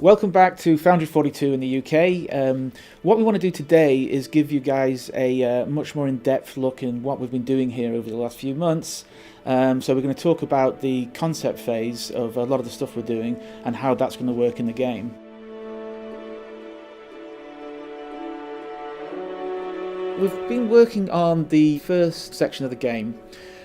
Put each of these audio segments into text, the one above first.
Welcome back to Foundry 42 in the UK. What we want to do today is give you guys a much more in-depth look in what we've been doing here over the last few months. So we're going to talk about the concept phase of a lot of the stuff we're doing and how that's going to work in the game. We've been working on the first section of the game,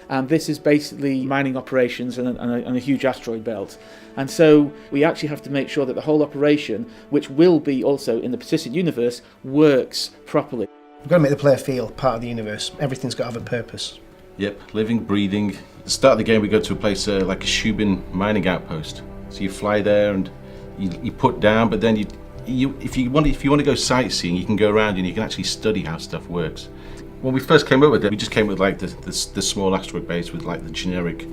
and this is basically mining operations and a huge asteroid belt. And so we actually have to make sure that the whole operation, which will be also in the persistent universe, works properly. We've got to make the player feel part of the universe. Everything's got to have a purpose. Yep, living, breathing. At the start of the game we go to a place like a Shubin mining outpost. So you fly there and you put down, but then if you want to go sightseeing, you can go around and you can actually study how stuff works. When we first came up with it, we just came with like the small asteroid base with like the generic,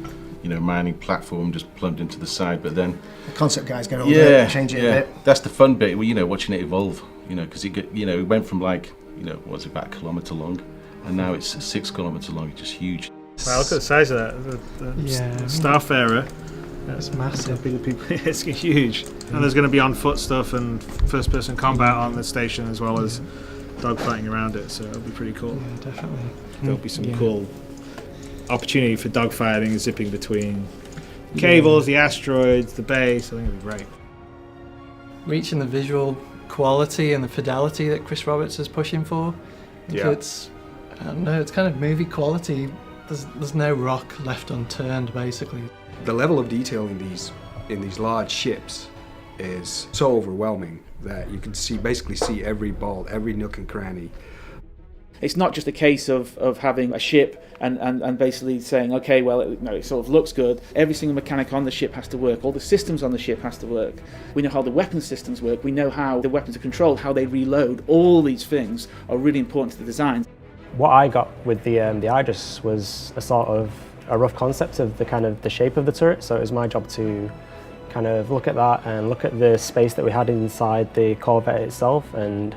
mining platform just plumbed into the side. But then the concept guys go over it and change it a bit. That's the fun bit. Watching it evolve. Because it went from like what's it, about a kilometre long, and now it's 6 kilometres long. It's just huge. Wow, look at the size of that. The Starfarer. That's massive. It's huge. And there's going to be on foot stuff and first-person combat on the station as well as dogfighting around it, so it'll be pretty cool. Yeah, definitely. There'll be some cool opportunity for dogfighting, zipping between cables, the asteroids, the base. I think it'll be great. Reaching the visual quality and the fidelity that Chris Roberts is pushing for. It's, I don't know, it's kind of movie quality. There's no rock left unturned, basically. The level of detail in these large ships is so overwhelming that you can basically see every bolt, every nook and cranny. It's not just a case of having a ship and basically saying, okay, well, it sort of looks good. Every single mechanic on the ship has to work. All the systems on the ship has to work. We know how the weapon systems work. We know how the weapons are controlled, how they reload. All these things are really important to the design. What I got with the Idris was a sort of a rough concept of the shape of the turret. So it was my job to kind of look at that and look at the space that we had inside the Corvette itself and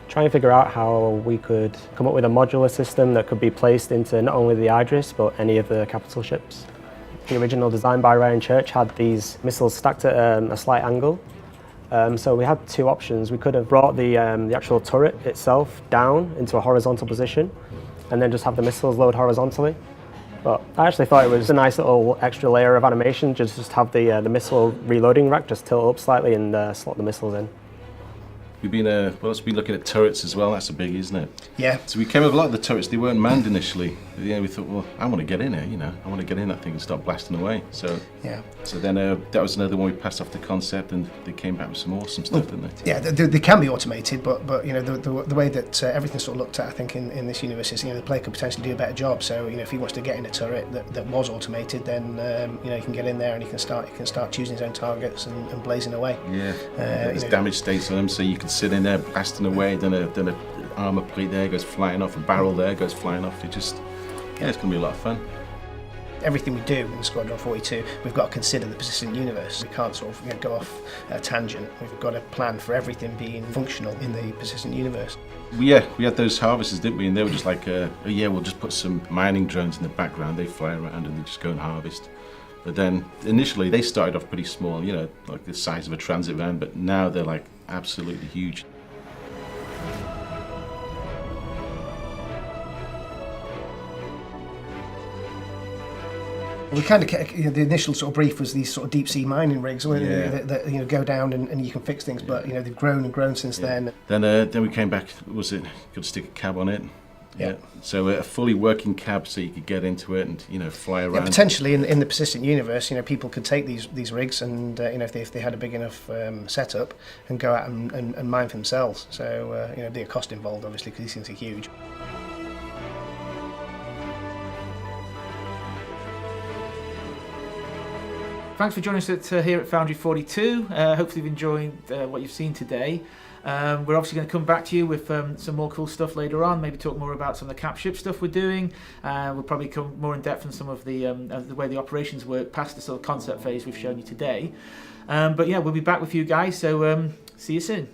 try and figure out how we could come up with a modular system that could be placed into not only the Idris but any of the capital ships. The original design by Ryan Church had these missiles stacked at a slight angle. So we had two options. We could have brought the actual turret itself down into a horizontal position and then just have the missiles load horizontally. But I actually thought it was a nice little extra layer of animation, just have the missile reloading rack just tilt up slightly and slot the missiles in. We've been looking at turrets as well. That's a biggie, isn't it? Yeah. So we came with a lot of the turrets. They weren't manned initially. But we thought, well, I want to get in here. I want to get in that thing and start blasting away. So then that was another one we passed off the concept, and they came back with some awesome stuff, didn't they? Yeah, they can be automated, but the way that everything's sort of looked at, I think in this universe is the player could potentially do a better job. So if he wants to get in a turret that was automated, then he can get in there and he can start choosing his own targets and blazing away. Yeah. There's damage states on them, so you can sit in there blasting away. Then a armor plate there goes flying off, a barrel there goes flying off. It's going to be a lot of fun. Everything we do in Squadron 42, we've got to consider the persistent universe. We can't sort of go off a tangent. We've got to plan for everything being functional in the persistent universe. We had those harvesters, didn't we? And they were just like, we'll just put some mining drones in the background. They fly around and they just go and harvest. But then initially they started off pretty small, like the size of a transit van, but now they're like absolutely huge. We kind of the initial sort of brief was these sort of deep sea mining rigs, that go down and you can fix things. But they've grown and grown since then. Then we came back. Was it got to stick a cab on it? Yeah. So a fully working cab, so you could get into it and fly around. Yeah, potentially in the persistent universe, people could take these rigs and if they had a big enough setup and go out and mine for themselves. So there'd be a cost involved, obviously, because these things are huge. Thanks for joining us here at Foundry 42. Hopefully you've enjoyed what you've seen today. We're obviously going to come back to you with some more cool stuff later on, maybe talk more about some of the cap ship stuff we're doing. We'll probably come more in depth on some of the way the operations work past the sort of concept phase we've shown you today. But yeah, we'll be back with you guys, so see you soon.